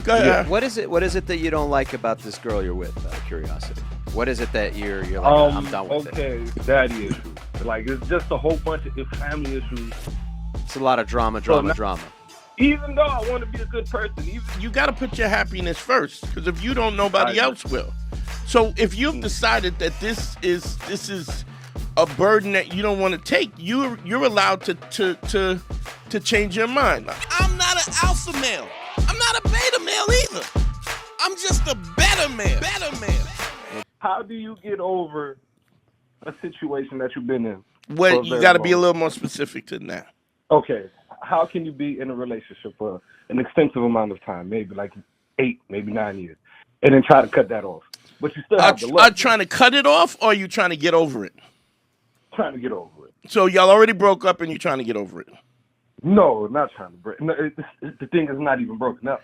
Go ahead. Yeah. What is it? What is it that you don't like about this girl you're with? Out of curiosity, what is it that you're like? I'm done with it. Okay, daddy issues. Like it's just a whole bunch of family issues. It's a lot of drama. Even though I want to be a good person, You got to put your happiness first, because if you don't, nobody else will. So if you've decided that this is a burden that you don't want to take, you're allowed to change your mind. I'm not an alpha male. I'm not a beta male either. I'm just a better man. how do you get over a situation that you've been in? Well, you got to be a little more specific than that. Okay, how can you be in a relationship for an extensive amount of time, maybe like 8, maybe 9 years, and then try to cut that off? But you still have the love. Are you trying to cut it off, or are you trying to get over it? Trying to get over it. So y'all already broke up, and you're trying to get over it. No, not trying to break. No, the thing is not even broken up.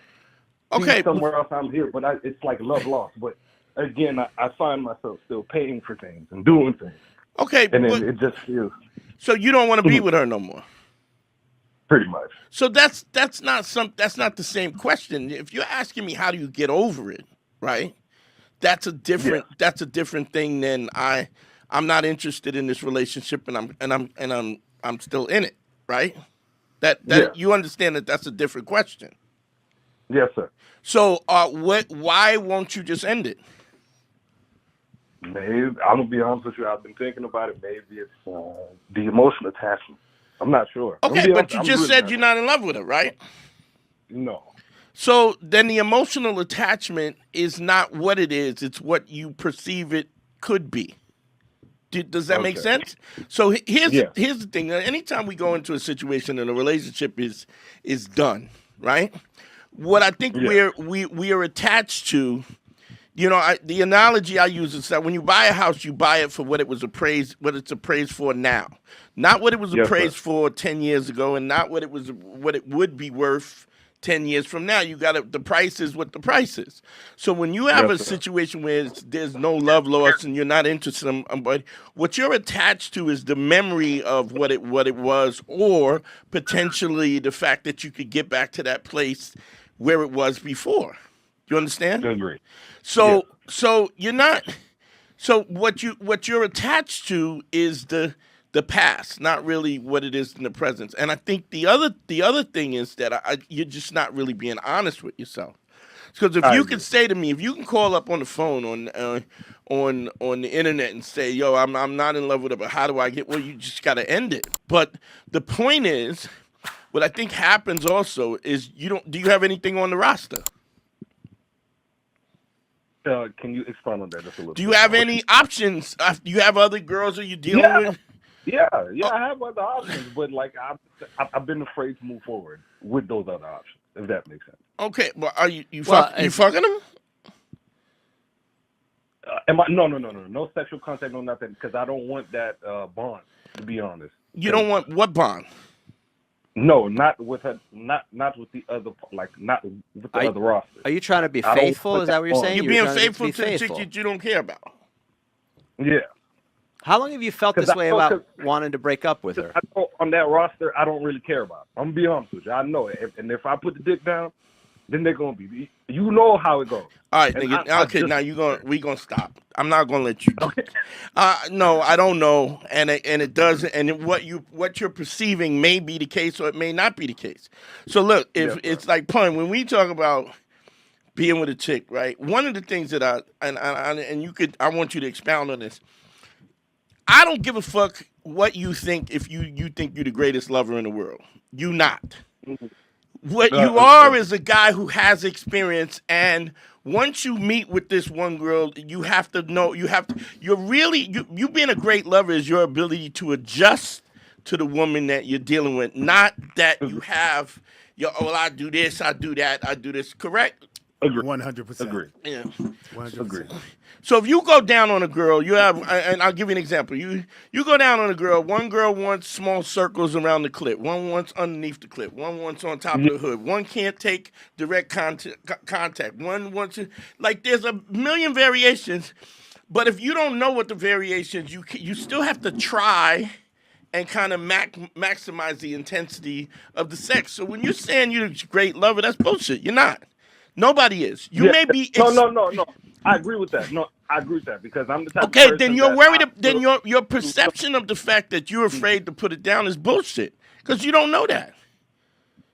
Okay. He's somewhere else, I'm here, but it's like love lost. But again, I find myself still paying for things and doing things. Okay. And then it just feels. So you don't want to be with her no more. Pretty much. So that's not the same question. If you're asking me how do you get over it, right? That's a different thing than I'm not interested in this relationship and I'm still in it, right? You understand that that's a different question. Yes, sir. So why won't you just end it? Maybe I'm gonna be honest with you. I've been thinking about it. Maybe it's the emotional attachment. I'm not sure. Okay, but you just said you're not in love with her, right? No. So then the emotional attachment is not what it is. It's what you perceive it could be. Does that make sense? So here's the thing. Anytime we go into a situation and a relationship is done, right? What I think we are attached to, the analogy I use is that when you buy a house, you buy it for what it's appraised for now, not what it was appraised for 10 years ago, and not what it would be worth 10 years from now. The price is what the price is. So when you have a situation where there's no love lost and you're not interested in somebody, what you're attached to is the memory of what it was, or potentially the fact that you could get back to that place where it was before. You understand? I agree. So you're not. So what you're attached to is the past, not really what it is in the present. And I think the other thing is that you're just not really being honest with yourself. Because if you can say to me, if you can call up on the phone on the internet and say, "Yo, I'm not in love with her, but how do I get?" Well, you just got to end it. But the point is, what I think happens also is do you have anything on the roster? Can you expand on that just a little bit? Do you have any options? Do you have other girls that you're dealing with? Yeah, I have other options, but like I've been afraid to move forward with those other options, if that makes sense. Okay, well, are you fucking them? No sexual contact, no nothing, because I don't want that bond. To be honest, you don't want what bond? No, not with her, not with the other, not with the other roster. Are you trying to be faithful? Is that what you're saying? You're being faithful to the chick that you don't care about. Yeah. How long have you felt this way about wanting to break up with her? On that roster, I don't really care about. I'm gonna be honest with you. I know it, and if I put the dick down, then they're gonna be. You know how it goes. All right, nigga. Now we gonna stop. I'm not gonna let you. Okay. No, I don't know, and it doesn't. And what you're perceiving may be the case, or it may not be the case. So look, if it's like pun, when we talk about being with a chick, right? One of the things that I want you to expound on this. I don't give a fuck what you think if you think you're the greatest lover in the world. You not. What you are is a guy who has experience, and once you meet with this one girl, you have to know, you being a great lover is your ability to adjust to the woman that you're dealing with, not that you have, I do this, I do that, I do this, correct? Agree. 100%. Agree. Yeah. 100%. Agree. So if you go down on a girl, you have, and I'll give you an example. You go down on a girl. One girl wants small circles around the clip. One wants underneath the clip. One wants on top of the hood. One can't take direct contact. One wants to, there's a million variations. But if you don't know what the variations, you still have to try and kind of maximize the intensity of the sex. So when you're saying you're a great lover, that's bullshit. You're not. Nobody is. You may be. No. I agree with that. No, I agree with that because I'm the type of Okay, person then you're that worried. Then your perception of the fact that you're afraid to put it down is bullshit because you don't know that.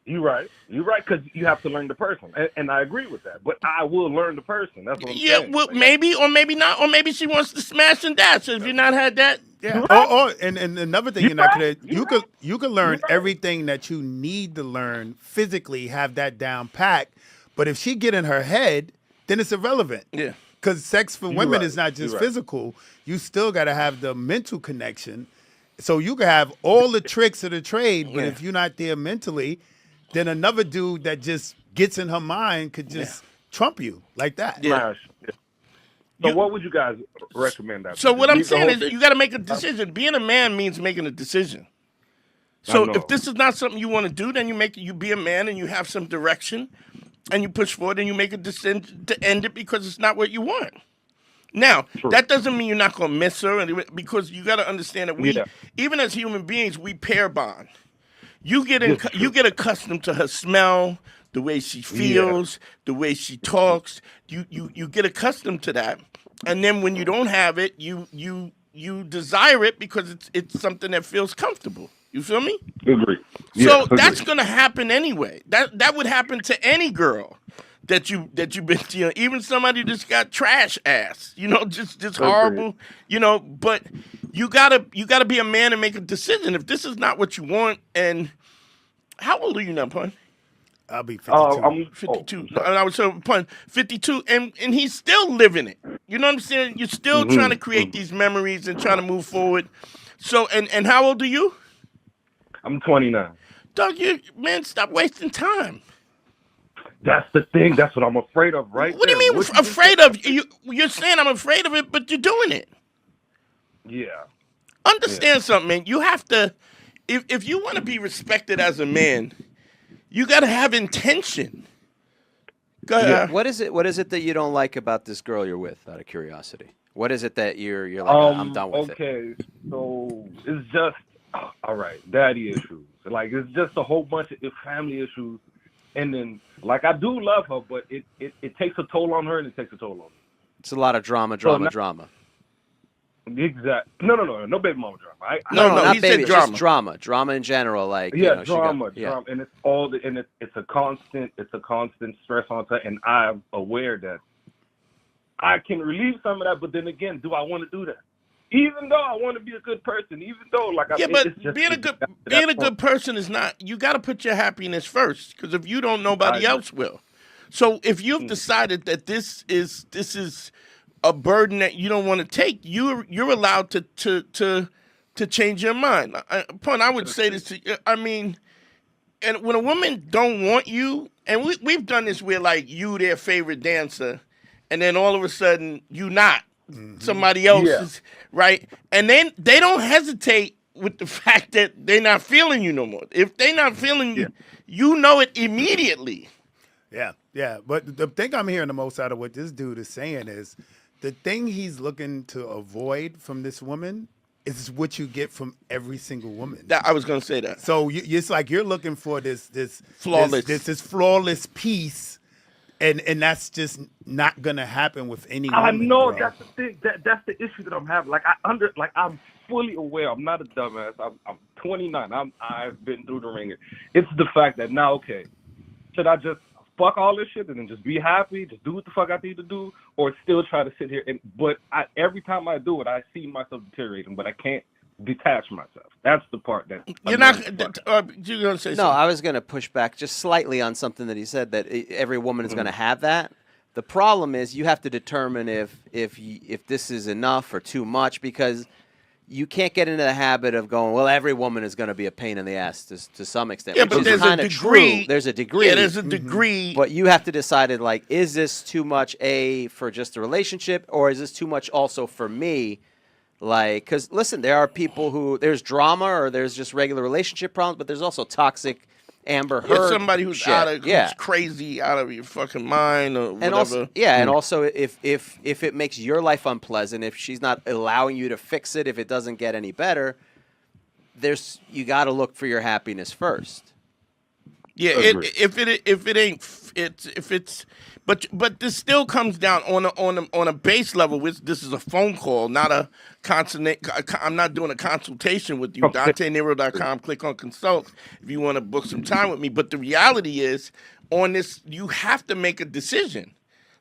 You're right. You're right because you have to learn the person, and I agree with that. But I will learn the person. That's what I'm saying. Well, maybe or maybe not, or maybe she wants to smash and dash. So if you're not had that, yeah. Right. And another thing you could learn right. everything that you need to learn physically, have that down packed. But if she get in her head, then it's irrelevant. Yeah. Because sex for women is not just You're physical. You still got to have the mental connection. So you can have all the tricks of the trade, but if you're not there mentally, then another dude that just gets in her mind could just trump you like that. Yeah. So what would you guys recommend? So what I'm saying is you got to make a decision. Being a man means making a decision. So if this is not something you want to do, then you be a man and you have some direction and you push forward and you make a decision to end it because it's not what you want. Now, that doesn't mean you're not going to miss her because you got to understand that even as human beings, we pair bond. You get accustomed to her smell, the way she feels, the way she talks. You get accustomed to that, and then when you don't have it, you desire it because it's something that feels comfortable. You feel me? Agree. So that's gonna happen anyway. That would happen to any girl that you've been to, even somebody that's got trash ass, just horrible, but you gotta be a man and make a decision. If this is not what you want, and how old are you now, Pun? I'll be 52. I'm 52. I was so Pun 52, and he's still living it. You know what I'm saying? You're still trying to create these memories and trying to move forward. So, and how old are you? I'm 29. Doug, man, stop wasting time. That's the thing. That's what I'm afraid of, right? What do you mean afraid of? You're saying I'm afraid of it, but you're doing it. Yeah. Understand something, man. You have to, if you want to be respected as a man, you got to have intention. Go ahead. Yeah. What is it that you don't like about this girl you're with, out of curiosity? What is it that you're like, I'm done with it? Okay, so it's just, all right, daddy issues. Like, it's just a whole bunch of family issues. And then, like, I do love her, but it takes a toll on her and it takes a toll on me. It's a lot of drama. Exactly. No baby mama drama. Not he baby, said drama. just drama in general. Like drama, and it's it's a constant stress on her, and I'm aware that I can relieve some of that, but then again, do I want to do that? Even though I want to be a good person, being a good person is not. You got to put your happiness first, because if you don't, nobody else will. So if you've decided that this is a burden that you don't want to take, you're allowed to change your mind. I would say this to you. I mean, and when a woman don't want you, and we've done this where like you their favorite dancer, and then all of a sudden you not. Somebody else is right, and then they don't hesitate with the fact that they're not feeling you no more. If they're not feeling you, you know it immediately. Yeah. But the thing I'm hearing the most out of what this dude is saying is the thing he's looking to avoid from this woman is what you get from every single woman. I was going to say that. So it's like you're looking for this flawless, this flawless piece. And that's just not gonna happen with any woman. I know, bro. that's the thing. That's the issue that I'm having. Like I'm fully aware. I'm not a dumbass. I'm 29. I've been through the ringer. It's the fact that now, okay, should I just fuck all this shit and then just be happy, just do what the fuck I need to do, or still try to sit here but every time I do it, I see myself deteriorating, but I can't detach myself. That's the part that you're not. You're gonna say something. I was gonna push back just slightly on something that he said, that every woman is gonna have that. The problem is you have to determine if this is enough or too much, because you can't get into the habit of going, well, every woman is going to be a pain in the ass to some extent. Yeah, but there's a degree. True. There's a degree. Yeah, there's a degree. But you have to decide, like, is this too much for just a relationship, or is this too much also for me? Like, because listen, there are people who there's drama or there's just regular relationship problems, but there's also toxic Amber Heard. Somebody who's shit. Who's crazy, out of your fucking mind, or whatever. And also, and also if it makes your life unpleasant, if she's not allowing you to fix it, if it doesn't get any better, you got to look for your happiness first. Yeah, if it's But this still comes down on a base level. This is a phone call, not a constant. I'm not doing a consultation with you. DanteandHarry.com. Click on consult if you want to book some time with me. But the reality is, on this, you have to make a decision.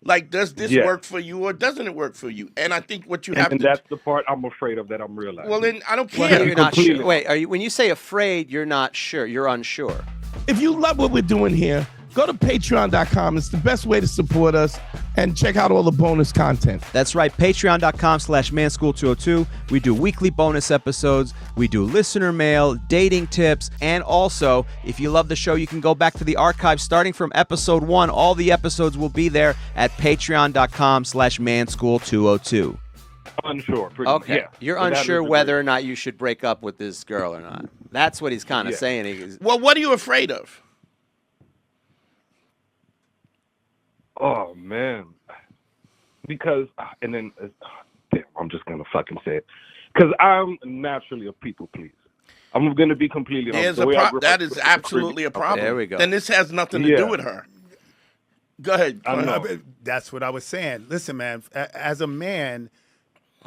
Like, does this work for you or doesn't it work for you? And I think what you have to. And that's the part I'm afraid of that I'm realizing. Well, then I don't care. Well, you're not sure. Wait, are you? When you say afraid, you're not sure. You're unsure. If you love what we're doing here, go to patreon.com. It's the best way to support us and check out all the bonus content. That's right, patreon.com/manschool202. We do weekly bonus episodes. We do listener mail, dating tips, and also, if you love the show, you can go back to the archives starting from episode 1. All the episodes will be there at patreon.com/manschool202. Unsure. Okay. Yeah. You're So unsure whether or not you should break up with this girl or not. That's what he's kind of saying. Well, what are you afraid of? Oh, man. Because, and then, damn, I'm just going to fucking say it. Because I'm naturally a people pleaser. I'm going to be completely honest. That is absolutely a problem. There we go. Then this has nothing to do with her. Go ahead. That's what I was saying. Listen, man, as a man,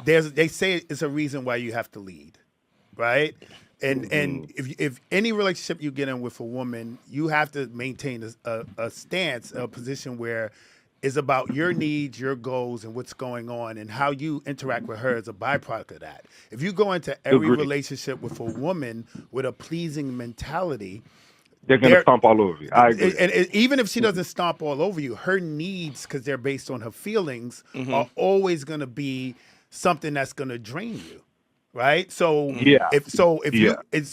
they say it's a reason why you have to lead, right? And if any relationship you get in with a woman, you have to maintain a stance, a position where it's about your needs, your goals, and what's going on, and how you interact with her as a byproduct of that. If you go into every relationship with a woman with a pleasing mentality, they're going to stomp all over you. I agree. And even if she doesn't stomp all over you, her needs, because they're based on her feelings, are always going to be something that's going to drain you. Right. So so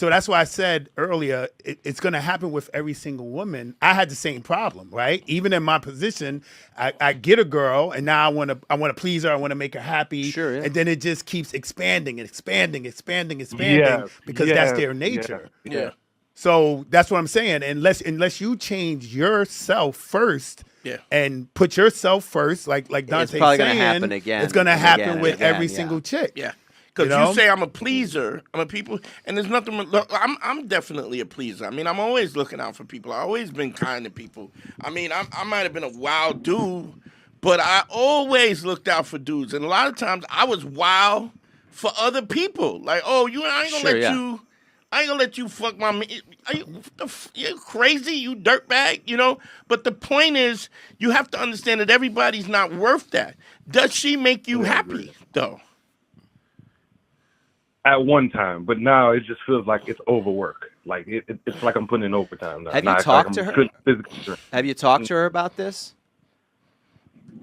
that's why I said earlier, it's going to happen with every single woman. I had the same problem. Right. Even in my position, I get a girl and now I want to please her. I want to make her happy. Sure. Yeah. And then it just keeps expanding and expanding because that's their nature. Yeah. So that's what I'm saying. Unless you change yourself first. Yeah. And put yourself first, like Dante's it's probably saying, going to happen again. It's going to happen with every single chick. Yeah. Because you say I'm a pleaser, I'm a people, and there's nothing. Look, I'm definitely a pleaser. I mean, I'm always looking out for people. I've always been kind to people. I mean, I might have been a wild dude, but I always looked out for dudes. And a lot of times I was wild for other people. Like, I ain't gonna let you fuck my. Are you crazy? You dirtbag? But the point is, you have to understand that everybody's not worth that. Does she make you happy though? At one time, but now it just feels like it's overwork. Like it's like I'm putting in overtime now. Have you talked to her? Have you talked to her about this?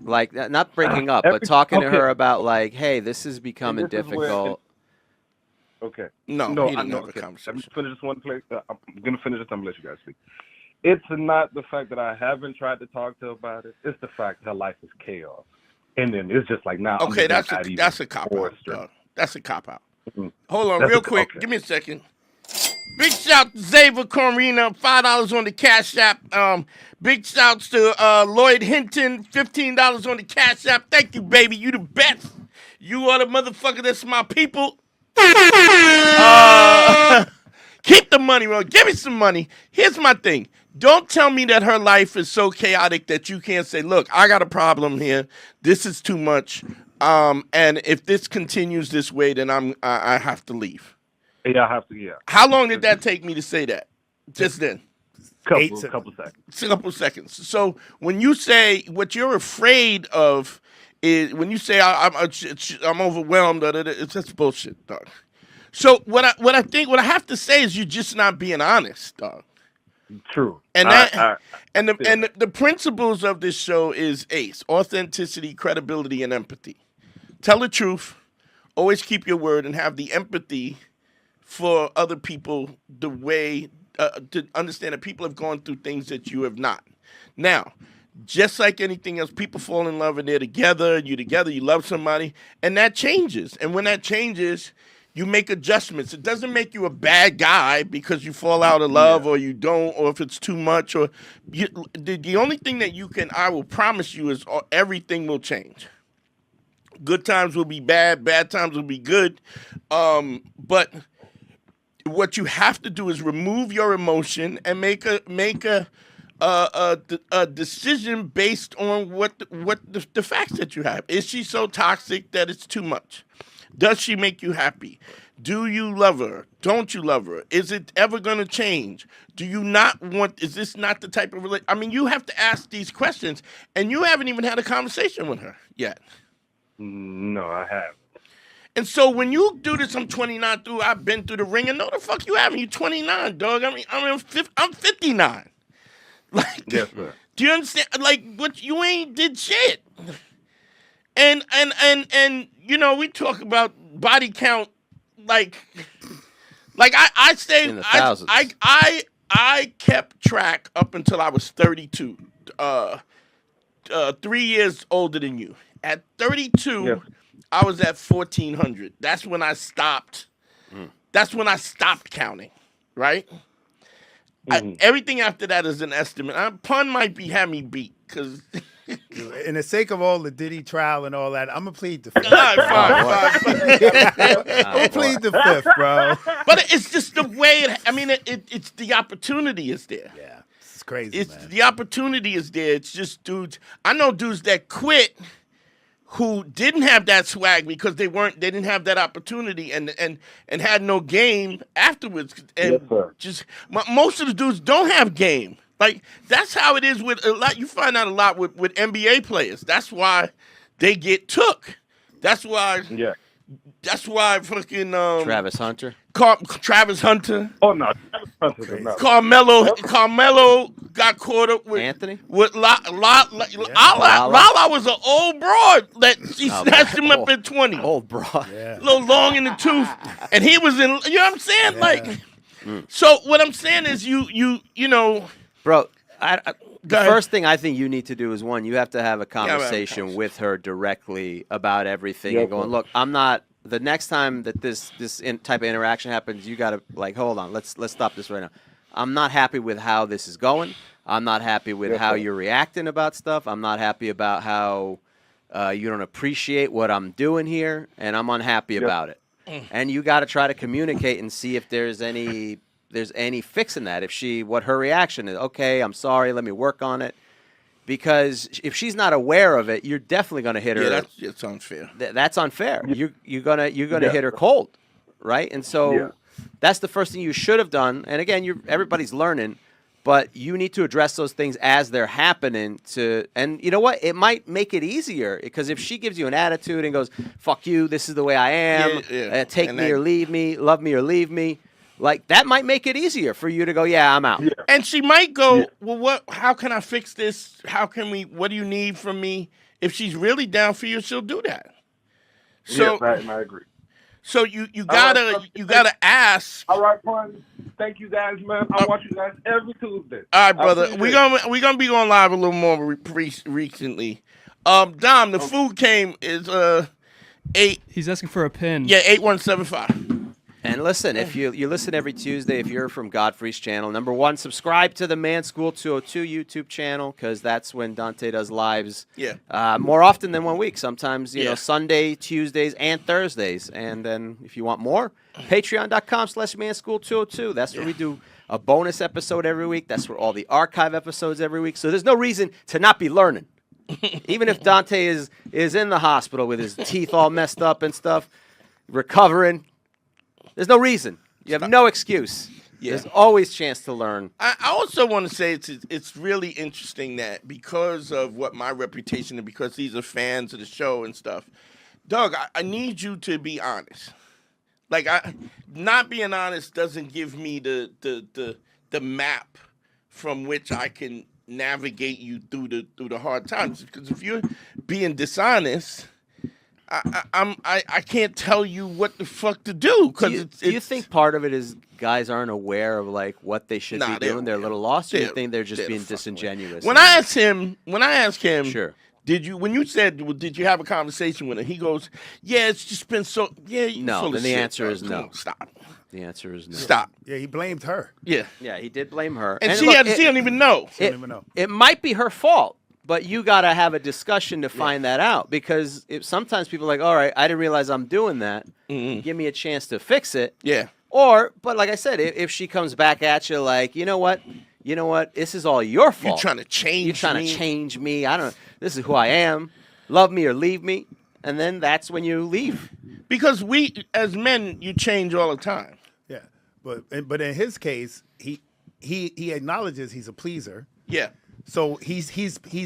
Like, not breaking up, but talking to her about, like, hey, this is becoming difficult. Okay. No, he didn't have a conversation. I'm just finish this one place. I'm gonna finish this. I'm gonna let you guys speak. It's not the fact that I haven't tried to talk to her about it. It's the fact her life is chaos, and then it's just like now. Okay, that's a cop out. That's a cop out. Hold on, real quick. Okay. Give me a second. Big shout to Xavier Corina, $5 on the Cash App. Big shouts to Lloyd Hinton, $15 on the Cash App. Thank you, baby. You the best. You are the motherfucker that's my people. Keep the money, bro. Give me some money. Here's my thing. Don't tell me that her life is so chaotic that you can't say, look, I got a problem here. This is too much. And if this continues this way, then I have to leave. Yeah, I have to. Yeah. How long did that take me to say that? Just then. Couple seconds. A couple seconds. So when you say what you're afraid of is when you say I'm overwhelmed, it's just bullshit, dog. So what I have to say is you're just not being honest, dog. True. And the principles of this show is ACE: authenticity, credibility, and empathy. Tell the truth, always keep your word, and have the empathy for other people, the way to understand that people have gone through things that you have not. Now, just like anything else, people fall in love and they're together, you love somebody, and that changes. And when that changes, you make adjustments. It doesn't make you a bad guy because you fall out of love or you don't, or if it's too much. Or the only thing that I will promise you is everything will change. Good times will be bad times will be good. But what you have to do is remove your emotion and make a a decision based on what the facts that you have. Is she so toxic that it's too much? Does she make you happy? Do you love her? Don't you love her? Is it ever going to change? Do you not want? Is this not the type of relationship? I mean, you have to ask these questions, and you haven't even had a conversation with her yet. No, I haven't. And so when you do this, I'm 29 through. I've been through the ring, and no, the fuck you haven't. You 29, dog. I'm 59. Like, yes, sir. Do you understand? Like, what you ain't did shit. And you know, we talk about body count, like I say, In the thousands. I kept track up until I was 32, 3 years older than you. At 32, Yes. I was at 1,400. That's when I stopped. That's when I stopped counting, right? Everything after that is an estimate. Pun might have me beat because. In the sake of all the Diddy trial and all that, I'm gonna plead the fifth. All right, fine. I'm gonna plead the fifth, bro. But it's just the way it's the opportunity is there. Yeah, it's crazy, It's man. the opportunity is there. It's just dudes. I know dudes that quit who didn't have that swag because they didn't have that opportunity and had no game afterwards. And Yes, sir. just most of the dudes don't have game. Like, that's how it is with a lot. You find out a lot with NBA players. That's why they get took. That's why. Yeah. That's why fucking Travis Hunter. Travis Hunter. Oh no, Travis Hunter is not. Carmelo got caught up with Anthony? With Lala was an old broad that she snatched him up at 20. Old broad. Yeah. A little long in the tooth, and he was in. You know what I'm saying? Yeah. Like, so what I'm saying is you know. Bro, the Go ahead. first thing I think you need to do is, one, you have to have a conversation conversation. with her directly about everything Yeah, and going, look, I'm not. The next time that this type of interaction happens, you got to, like, hold on, let's stop this right now. I'm not happy with how this is going. I'm not happy with how you're reacting about stuff. I'm not happy about how you don't appreciate what I'm doing here, and I'm unhappy about it. And you got to try to communicate and see if there's any fix in that. What her reaction is, okay, I'm sorry, let me work on it. Because if she's not aware of it, you're definitely going to hit her. Yeah, that's unfair. That's unfair. You're gonna hit her cold, right? And so that's the first thing you should have done. And again, everybody's learning, but you need to address those things as they're happening. And you know what? It might make it easier because if she gives you an attitude and goes, "Fuck you, this is the way I am. Take me or leave me, love me or leave me." Like, that might make it easier for you to go, yeah, I'm out. Yeah. And she might go, well, how can I fix this? What do you need from me? If she's really down for you, she'll do that. So, yes, I agree. So you gotta ask. All right, Pun. Thank you guys, man. I watch you guys every Tuesday. All right, brother. We're gonna be going live a little more recently. Dom, the food came is 8. He's asking for a pin. Yeah, 8175. And listen, if you listen every Tuesday, if you're from Godfrey's channel, number one, subscribe to the Man School 202 YouTube channel because that's when Dante does lives. More often than 1 week. Sometimes you know Sunday, Tuesdays, and Thursdays. And then if you want more, Patreon.com/manschool202. That's where we do a bonus episode every week. That's where all the archive episodes every week. So there's no reason to not be learning. Even if Dante is in the hospital with his teeth all messed up and stuff, recovering. There's no reason. You have no excuse. There's always chance to learn. I also want to say it's really interesting that because of what my reputation and because these are fans of the show and stuff, Doug, I need you to be honest. Like, not being honest doesn't give me the map from which I can navigate you through the hard times. Because if you're being dishonest, I can't tell you what the fuck to do. Do you think part of it is guys aren't aware of like what they should be doing? They're a little lost. Or you think they're just being disingenuous? When I asked him, sure. Did you have a conversation with him? He goes, yeah, it's just been so. Yeah, no. Then the answer is no. Stop. The answer is no. Stop. Yeah, he blamed her. Yeah. Yeah, he did blame her, and she don't even know. It might be her fault. But you got to have a discussion to find that out because sometimes people are like, all right, I didn't realize I'm doing that. Mm-hmm. Give me a chance to fix it. Yeah. But like I said, if she comes back at you like, you know what, you know what? This is all your fault. You're trying to change You're trying me. to change me. I don't. This is who I am. Love me or leave me. And then that's when you leave. Because we, as men, you change all the time. Yeah, but in his case, he acknowledges he's a pleaser. Yeah. So he's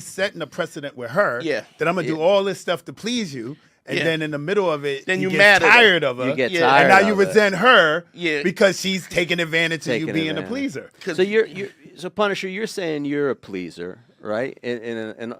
setting a precedent with her. Yeah. That I'm gonna do all this stuff to please you, and then in the middle of it, then you get get tired of her. You get Yeah. tired and now of you it. resent her. Yeah. Because she's taking advantage of you Taking being advantage. a pleaser. So Punisher, you're saying you're a pleaser, right? In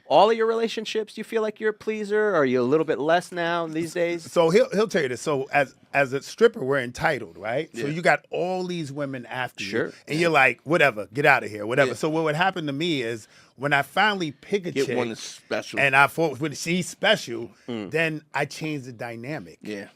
all of your relationships, do you feel like you're a pleaser? Or are you a little bit less now these days? So he'll tell you this. So as a stripper, we're entitled, right? Yeah. So you got all these women after Sure. you, and you're like, whatever, get out of here, whatever. Yeah. So what would happen to me is when I finally pick a Get chick, one that's special. and I thought when she's special, then I change the dynamic. Yeah.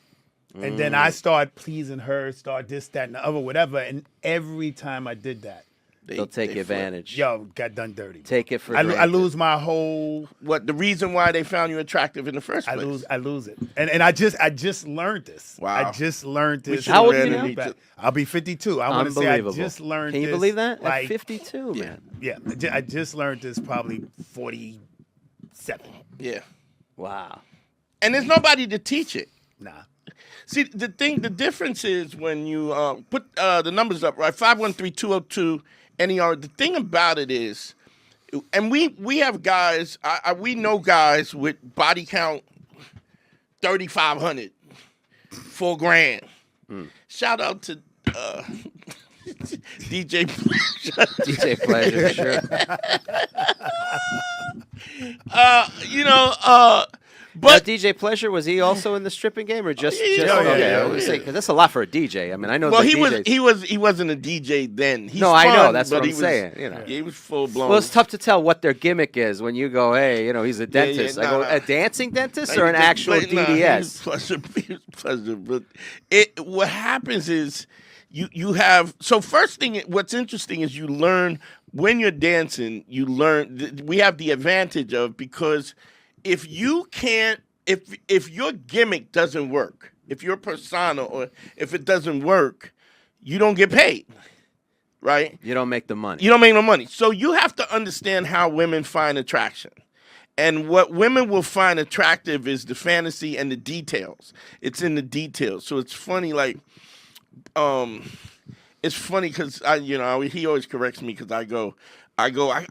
And then I start pleasing her, start this, that, and the other, whatever. And every time I did that, They'll take they advantage. yo, got done dirty. Take it for I granted. lose my whole. What the reason why they found you attractive in the first place? I lose it, and I just learned this. Wow. I just learned this. should How old are you really now? need to- I'll be 52. I want to say I Unbelievable. just learned. Can you this, believe that? Like, At 52, man. yeah, I just learned this probably 47. Yeah. Wow. And there's nobody to teach it. Nah. See, the difference is when you put the numbers up, right? 513-202-NER. The thing about it is, and we have guys, we know guys with body count 3,500, $4,000. Shout out to DJ Pleasure. DJ Pleasure, sure. But Now, DJ Pleasure, was he also in the stripping game or just? Yeah, Okay, yeah, I was yeah. saying, 'cause that's a lot for a DJ. I mean, I know. well, the he DJs. he wasn't a DJ then. He's No, I know, fun, that's but what I'm he was- saying, you know. Yeah, he was full blown. Well, it's tough to tell what their gimmick is when you go, hey, he's a dentist. I go, a dancing dentist or an actual DDS? Pleasure. But what happens is you have, so first thing, what's interesting is you learn when you're dancing, we have the advantage of, because if you can't, if your gimmick doesn't work, if your persona, or if it doesn't work, you don't get paid, right? You don't make the money. You don't make no money. So you have to understand how women find attraction. And what women will find attractive is the fantasy and the details. It's in the details. So it's funny, like, it's funny because he always corrects me because I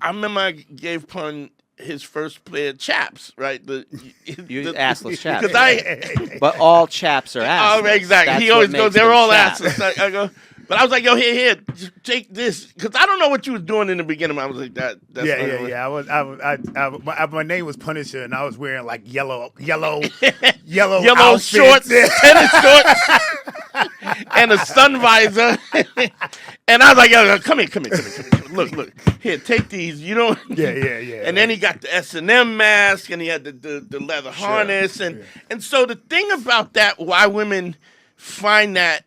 remember I gave Pun his first pair of chaps, right? You assless chaps. Because but all chaps are assless. Oh, exactly. That's He what always makes goes, they're them all chaps. asses. I go, but I was like, yo, here, just take this, because I don't know what you was doing in the beginning. I was like, that's Yeah. My name was Punisher, and I was wearing like yellow yellow outfits. shorts, tennis shorts, and a sun visor. And I was like, yo, come here. Look, here, take these. You know. Yeah. And then he got the S&M mask, and he had the leather harness, and so the thing about that, why women found that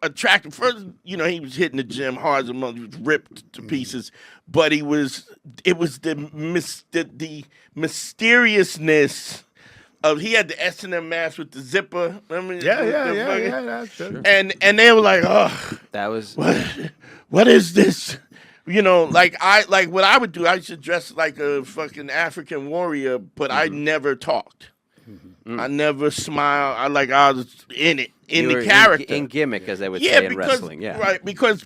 attractive. First, he was hitting the gym hard as a mother. He was ripped to pieces, but it was the mysteriousness of, he had the S&M mask with the zipper. Remember? That's good. And they were like, oh, That was what is this? Like what I would do, I should dress like a fucking African warrior, but I never talked. I never smiled. I was in it, in the character. in gimmick, as they would say in wrestling. Yeah, right. Because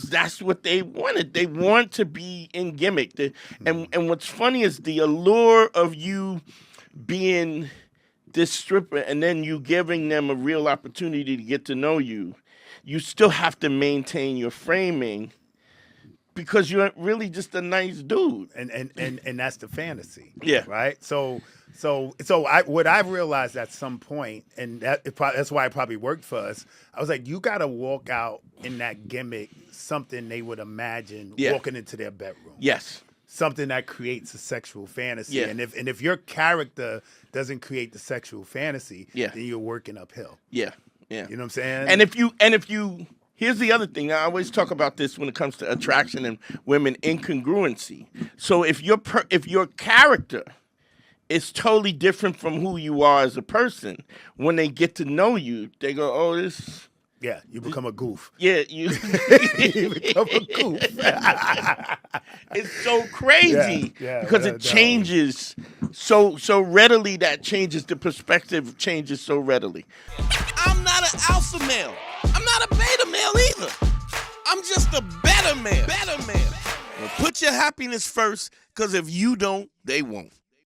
that's what they wanted. They want to be in gimmick. And what's funny is the allure of you being this stripper, and then you giving them a real opportunity to get to know you. You still have to maintain your framing, because you're really just a nice dude. And that's the fantasy. Yeah. Right. So what I realized at some point, and that's why it probably worked for us. I was like, you got to walk out in that gimmick, something they would imagine walking into their bedroom. Yes. Something that creates a sexual fantasy. Yeah. And if your character doesn't create the sexual fantasy, Yeah. then you're working uphill. Yeah. You know what I'm saying? And if you here's the other thing. I always talk about this when it comes to attraction and women, incongruency. So if your character is totally different from who you are as a person, when they get to know you, they go, oh, this Yeah, you become a goof. Yeah, you You become a goof. it's so crazy Yeah, because no it changes so readily. That changes the perspective. Changes so readily. I'm not an alpha male. I'm not a beta male either. I'm just a better man. Well, put your happiness first, because if you don't, they won't.